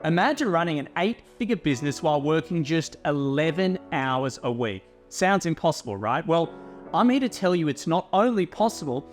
Imagine running an 8-figure business while working just 11 hours a week. Sounds impossible, right? Well, I'm here to tell you it's not only possible,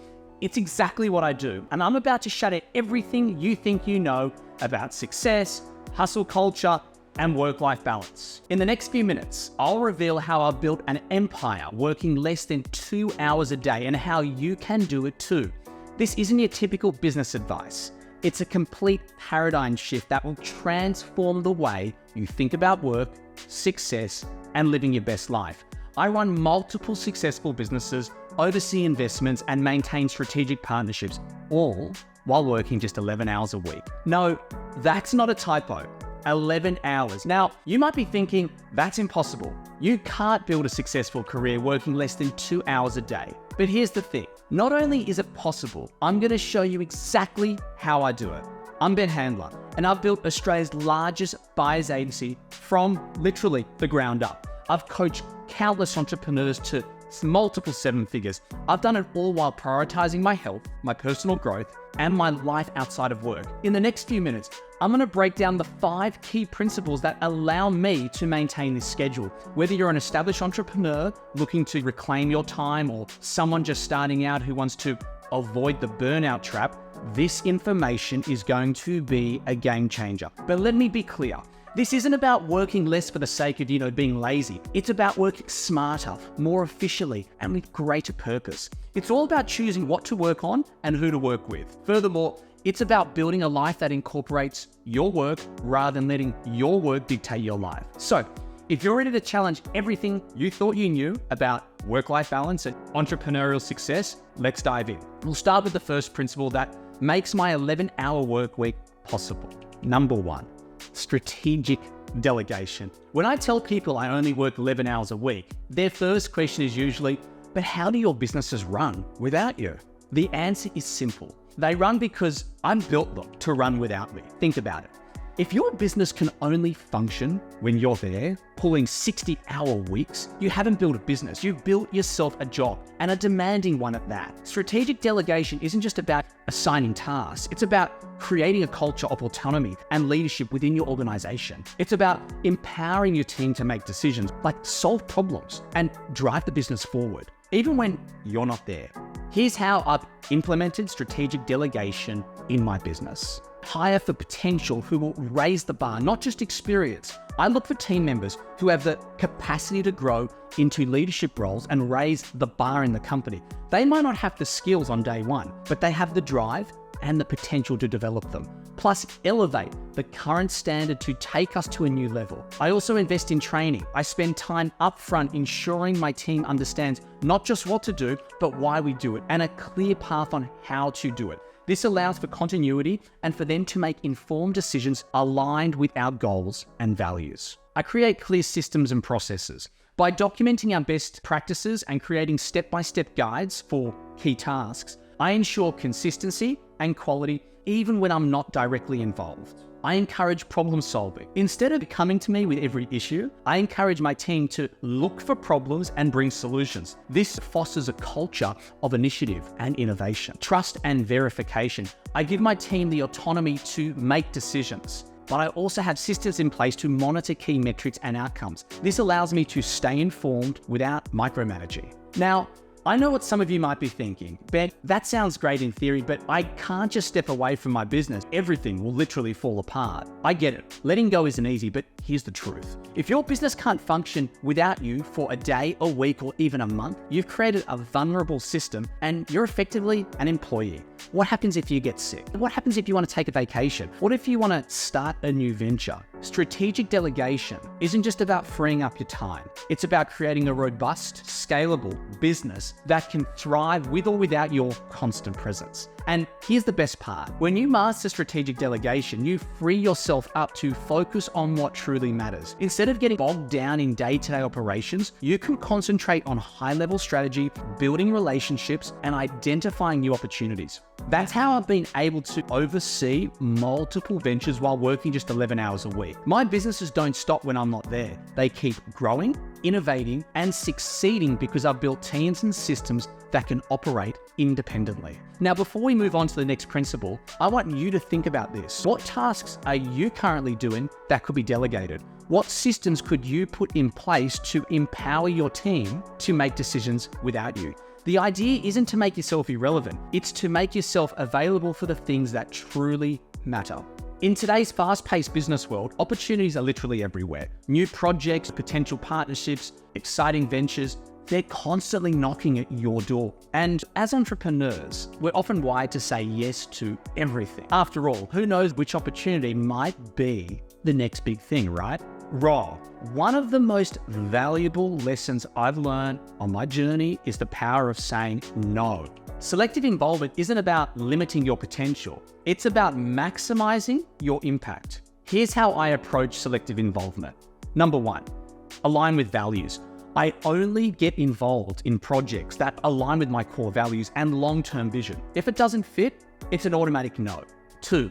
it's exactly what I do. And I'm about to shatter everything you think you know about success, hustle culture, and work-life balance. In the next few minutes, I'll reveal how I've built an empire working less than 2 hours a day and how you can do it too. This isn't your typical business advice. It's a complete paradigm shift that will transform the way you think about work, success, and living your best life. I run multiple successful businesses, oversee investments, and maintain strategic partnerships, all while working just 11 hours a week. No, that's not a typo. 11 hours. Now, you might be thinking, that's impossible. You can't build a successful career working less than 2 hours a day. But here's the thing. Not only is it possible, I'm going to show you exactly how I do it. I'm Ben Handler, and I've built Australia's largest buyers agency from literally the ground up. I've coached countless entrepreneurs to multiple 7 figures. I've done it all while prioritizing my health, my personal growth, and my life outside of work. In the next few minutes, I'm going to break down the 5 key principles that allow me to maintain this schedule. Whether you're an established entrepreneur looking to reclaim your time or someone just starting out who wants to avoid the burnout trap, this information is going to be a game changer. But let me be clear. This isn't about working less for the sake of, being lazy. It's about working smarter, more efficiently, and with greater purpose. It's all about choosing what to work on and who to work with. Furthermore, it's about building a life that incorporates your work rather than letting your work dictate your life. So, if you're ready to challenge everything you thought you knew about work-life balance and entrepreneurial success, let's dive in. We'll start with the first principle that makes my 11-hour work week possible. Number 1. Strategic delegation. When I tell people I only work 11 hours a week, their first question is usually, but how do your businesses run without you? The answer is simple. They run because I built them to run without me. Think about it. If your business can only function when you're there, pulling 60-hour weeks, you haven't built a business. You've built yourself a job, and a demanding one at that. Strategic delegation isn't just about assigning tasks. It's about creating a culture of autonomy and leadership within your organization. It's about empowering your team to make decisions, like solve problems and drive the business forward, even when you're not there. Here's how I've implemented strategic delegation in my business. Hire for potential who will raise the bar, not just experience. I look for team members who have the capacity to grow into leadership roles and raise the bar in the company. They might not have the skills on day one, but they have the drive and the potential to develop them. Plus, elevate the current standard to take us to a new level. I also invest in training. I spend time upfront ensuring my team understands not just what to do, but why we do it, and a clear path on how to do it. This allows for continuity and for them to make informed decisions aligned with our goals and values. I create clear systems and processes. By documenting our best practices and creating step-by-step guides for key tasks, I ensure consistency and quality even when I'm not directly involved. I encourage problem solving. Instead of coming to me with every issue, I encourage my team to look for problems and bring solutions. This fosters a culture of initiative and innovation, trust and verification. I give my team the autonomy to make decisions, but I also have systems in place to monitor key metrics and outcomes. This allows me to stay informed without micromanaging. Now, I know what some of you might be thinking. Ben, that sounds great in theory, but I can't just step away from my business. Everything will literally fall apart. I get it. Letting go isn't easy, but here's the truth. If your business can't function without you for a day, a week, or even a month, you've created a vulnerable system and you're effectively an employee. What happens if you get sick? What happens if you want to take a vacation? What if you want to start a new venture? Strategic delegation isn't just about freeing up your time. It's about creating a robust, scalable business that can thrive with or without your constant presence. And here's the best part. When you master strategic delegation, you free yourself up to focus on what truly matters. Instead of getting bogged down in day-to-day operations, you can concentrate on high-level strategy, building relationships, and identifying new opportunities. That's how I've been able to oversee multiple ventures while working just 11 hours a week. My businesses don't stop when I'm not there. They keep growing, innovating, and succeeding because I've built teams and systems that can operate independently. Now, before we move on to the next principle, I want you to think about this. What tasks are you currently doing that could be delegated? What systems could you put in place to empower your team to make decisions without you? The idea isn't to make yourself irrelevant, it's to make yourself available for the things that truly matter. In today's fast-paced business world, opportunities are literally everywhere. New projects, potential partnerships, exciting ventures, they're constantly knocking at your door. And as entrepreneurs, we're often wired to say yes to everything. After all, who knows which opportunity might be the next big thing, right? Wrong. One of the most valuable lessons I've learned on my journey is the power of saying no. Selective involvement isn't about limiting your potential. It's about maximizing your impact. Here's how I approach selective involvement. Number one, align with values. I only get involved in projects that align with my core values and long-term vision. If it doesn't fit, it's an automatic no. Two,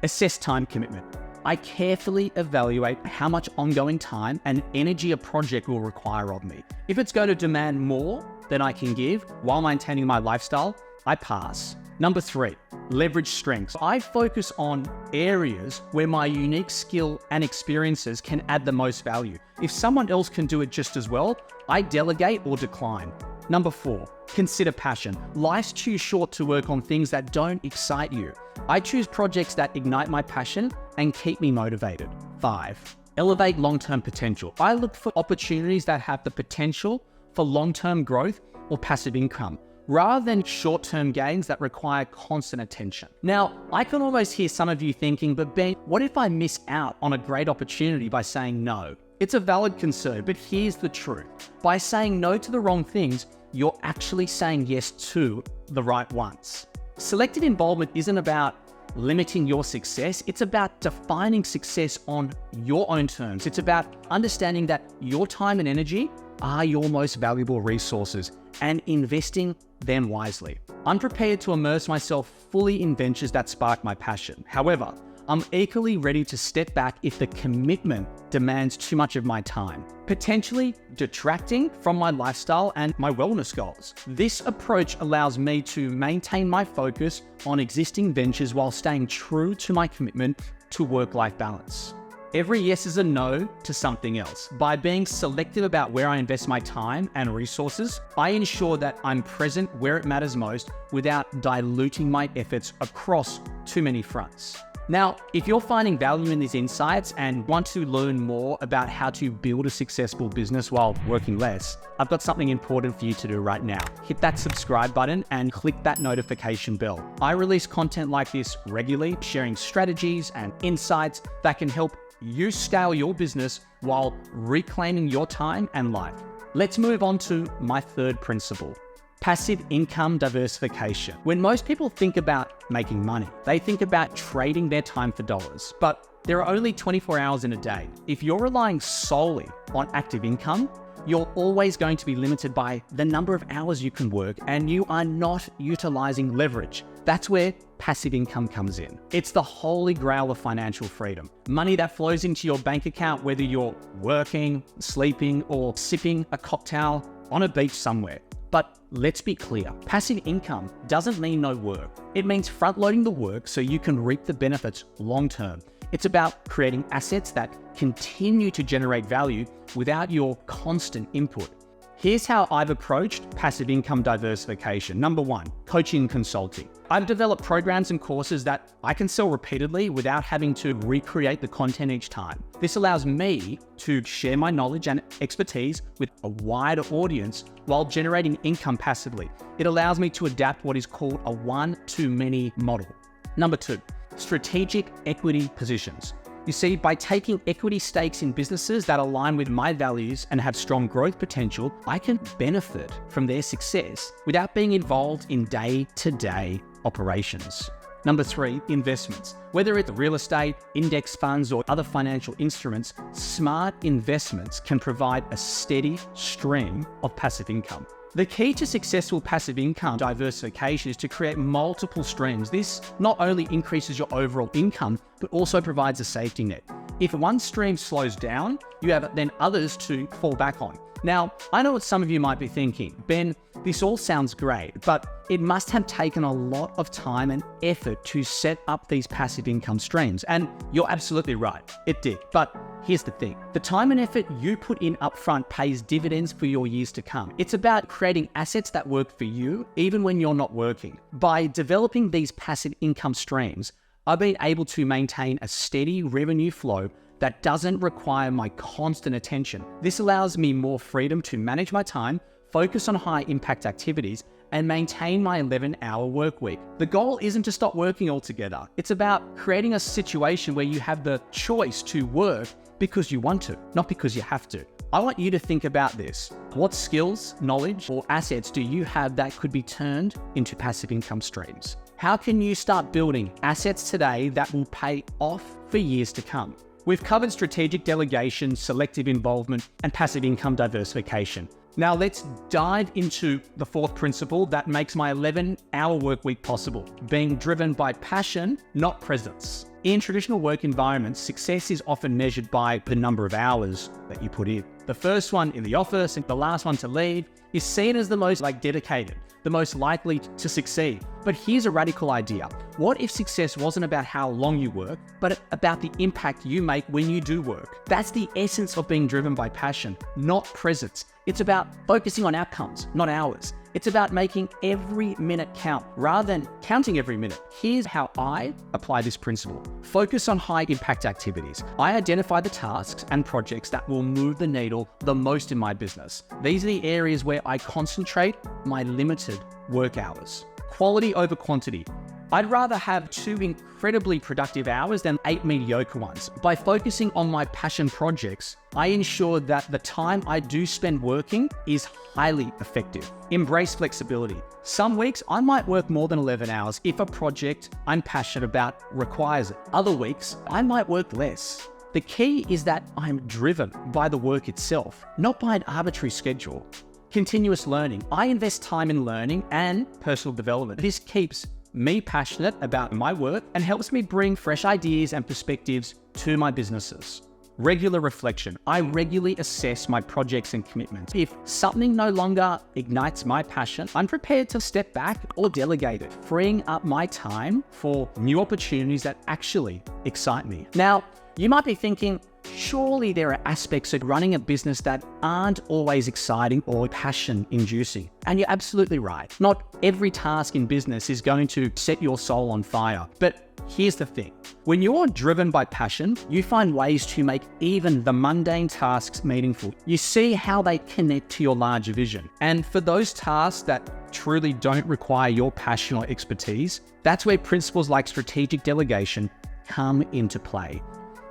assess time commitment. I carefully evaluate how much ongoing time and energy a project will require of me. If it's going to demand more than I can give while maintaining my lifestyle, I pass. Number three, leverage strengths. I focus on areas where my unique skill and experiences can add the most value. If someone else can do it just as well, I delegate or decline. Number four, consider passion. Life's too short to work on things that don't excite you. I choose projects that ignite my passion and keep me motivated. Five, elevate long-term potential. I look for opportunities that have the potential for long-term growth or passive income, rather than short-term gains that require constant attention. Now, I can almost hear some of you thinking, but Ben, what if I miss out on a great opportunity by saying no? It's a valid concern, but here's the truth. By saying no to the wrong things, you're actually saying yes to the right ones. Selective involvement isn't about limiting your success, it's about defining success on your own terms. It's about understanding that your time and energy are your most valuable resources and investing them wisely. I'm prepared to immerse myself fully in ventures that spark my passion. However, I'm equally ready to step back if the commitment demands too much of my time, potentially detracting from my lifestyle and my wellness goals. This approach allows me to maintain my focus on existing ventures while staying true to my commitment to work-life balance. Every yes is a no to something else. By being selective about where I invest my time and resources, I ensure that I'm present where it matters most without diluting my efforts across too many fronts. Now, if you're finding value in these insights and want to learn more about how to build a successful business while working less, I've got something important for you to do right now. Hit that subscribe button and click that notification bell. I release content like this regularly, sharing strategies and insights that can help you scale your business while reclaiming your time and life. Let's move on to my third principle. Passive income diversification. When most people think about making money, they think about trading their time for dollars. But there are only 24 hours in a day. If you're relying solely on active income, you're always going to be limited by the number of hours you can work, and you are not utilizing leverage. That's where passive income comes in. It's the holy grail of financial freedom. Money that flows into your bank account, whether you're working, sleeping, or sipping a cocktail on a beach somewhere. But let's be clear, passive income doesn't mean no work. It means front-loading the work so you can reap the benefits long-term. It's about creating assets that continue to generate value without your constant input. Here's how I've approached passive income diversification. Number one, coaching and consulting. I've developed programs and courses that I can sell repeatedly without having to recreate the content each time. This allows me to share my knowledge and expertise with a wider audience while generating income passively. It allows me to adapt what is called a one-to-many model. Number two, strategic equity positions. You see, by taking equity stakes in businesses that align with my values and have strong growth potential, I can benefit from their success without being involved in day-to-day operations. Number three, investments. Whether it's real estate, index funds, or other financial instruments, smart investments can provide a steady stream of passive income. The key to successful passive income diversification is to create multiple streams. This not only increases your overall income, but also provides a safety net. If one stream slows down, you have then others to fall back on. Now, I know what some of you might be thinking, Ben, this all sounds great, but it must have taken a lot of time and effort to set up these passive income streams. And you're absolutely right, it did. But here's the thing, the time and effort you put in upfront pays dividends for your years to come. It's about creating assets that work for you, even when you're not working. By developing these passive income streams, I've been able to maintain a steady revenue flow that doesn't require my constant attention. This allows me more freedom to manage my time, focus on high impact activities, and maintain my 11-hour work week. The goal isn't to stop working altogether. It's about creating a situation where you have the choice to work because you want to, not because you have to. I want you to think about this. What skills, knowledge, or assets do you have that could be turned into passive income streams? How can you start building assets today that will pay off for years to come? We've covered strategic delegation, selective involvement, and passive income diversification. Now let's dive into the fourth principle that makes my 11-hour work week possible, being driven by passion, not presence. In traditional work environments, success is often measured by the number of hours that you put in. The first one in the office and the last one to leave is seen as the most dedicated, the most likely to succeed. But here's a radical idea. What if success wasn't about how long you work, but about the impact you make when you do work? That's the essence of being driven by passion, not presence. It's about focusing on outcomes, not hours. It's about making every minute count rather than counting every minute. Here's how I apply this principle. Focus on high impact activities. I identify the tasks and projects that will move the needle the most in my business. These are the areas where I concentrate my limited work hours. Quality over quantity. I'd rather have 2 incredibly productive hours than 8 mediocre ones. By focusing on my passion projects, I ensure that the time I do spend working is highly effective. Embrace flexibility. Some weeks I might work more than 11 hours if a project I'm passionate about requires it. Other weeks I might work less. The key is that I'm driven by the work itself, not by an arbitrary schedule. Continuous learning. I invest time in learning and personal development. This keeps me passionate about my work and helps me bring fresh ideas and perspectives to my businesses. Regular reflection. I regularly assess my projects and commitments. If something no longer ignites my passion, I'm prepared to step back or delegate it, freeing up my time for new opportunities that actually excite me. Now, you might be thinking, surely there are aspects of running a business that aren't always exciting or passion-inducing. And you're absolutely right. Not every task in business is going to set your soul on fire. But here's the thing. When you're driven by passion, you find ways to make even the mundane tasks meaningful. You see how they connect to your larger vision. And for those tasks that truly don't require your passion or expertise, that's where principles like strategic delegation come into play.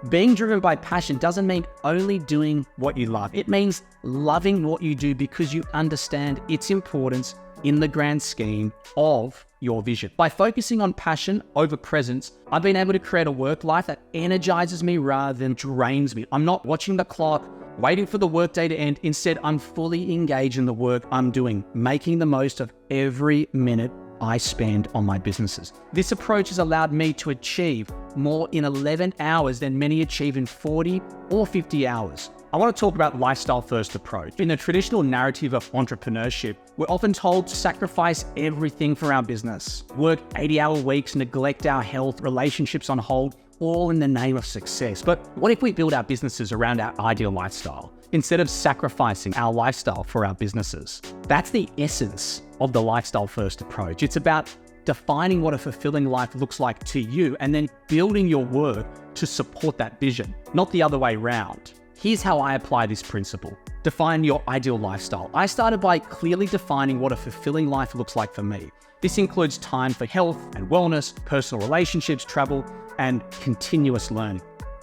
Being driven by passion doesn't mean only doing what you love. It means loving what you do because you understand its importance in the grand scheme of your vision. By focusing on passion over presence, I've been able to create a work life that energizes me rather than drains me. I'm not watching the clock, waiting for the workday to end. Instead, I'm fully engaged in the work I'm doing, making the most of every minute I spend on my businesses. This approach has allowed me to achieve more in 11 hours than many achieve in 40 or 50 hours. I want to talk about lifestyle first approach. In the traditional narrative of entrepreneurship, we're often told to sacrifice everything for our business, work 80-hour weeks, neglect our health, relationships on hold, all in the name of success. But what if we build our businesses around our ideal lifestyle instead of sacrificing our lifestyle for our businesses? That's the essence of the lifestyle first approach. It's about defining what a fulfilling life looks like to you and then building your work to support that vision, not the other way around. Here's how I apply this principle. Define your ideal lifestyle. I started by clearly defining what a fulfilling life looks like for me. This includes time for health and wellness, personal relationships, travel, and continuous learning.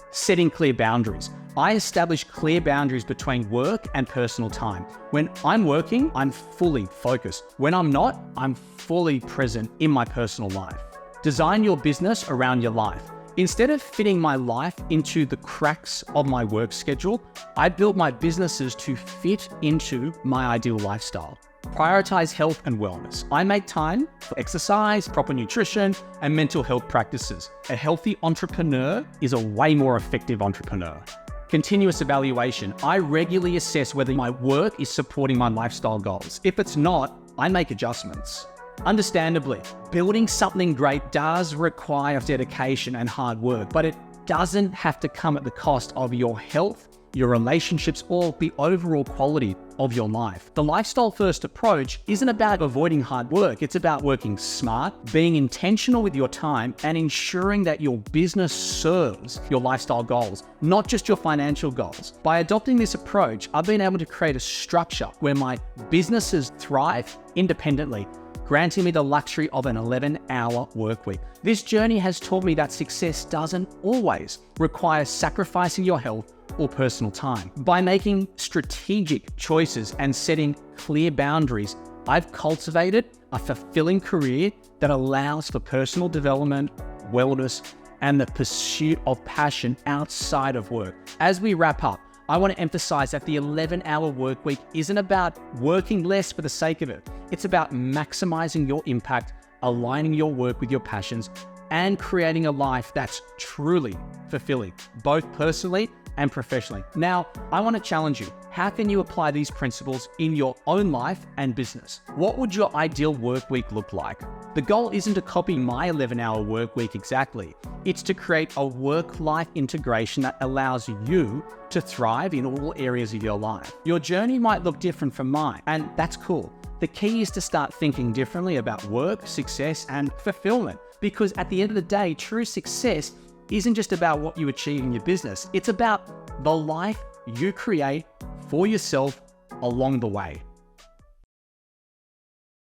Setting clear boundaries. I establish clear boundaries between work and personal time. When I'm working, I'm fully focused. When I'm not, I'm fully present in my personal life. Design your business around your life. Instead of fitting my life into the cracks of my work schedule, I built my businesses to fit into my ideal lifestyle. Prioritize health and wellness. I make time for exercise, proper nutrition, and mental health practices. A healthy entrepreneur is a way more effective entrepreneur. Continuous evaluation. I regularly assess whether my work is supporting my lifestyle goals. If it's not, I make adjustments. Understandably, building something great does require dedication and hard work, but it doesn't have to come at the cost of your health, your relationships, or the overall quality of your life. The lifestyle-first approach isn't about avoiding hard work. It's about working smart, being intentional with your time, and ensuring that your business serves your lifestyle goals, not just your financial goals. By adopting this approach, I've been able to create a structure where my businesses thrive independently, granting me the luxury of an 11-hour work week. This journey has taught me that success doesn't always require sacrificing your health or personal time. By making strategic choices and setting clear boundaries, I've cultivated a fulfilling career that allows for personal development, wellness, and the pursuit of passion outside of work. As we wrap up, I want to emphasize that the 11-hour work week isn't about working less for the sake of it. It's about maximizing your impact, aligning your work with your passions, and creating a life that's truly fulfilling, both personally and professionally. Now, I want to challenge you. How can you apply these principles in your own life and business? What would your ideal work week look like? The goal isn't to copy my 11-hour work week exactly. It's to create a work-life integration that allows you to thrive in all areas of your life. Your journey might look different from mine, and that's cool. The key is to start thinking differently about work, success, and fulfillment. Because at the end of the day, true success isn't just about what you achieve in your business. It's about the life you create for yourself along the way.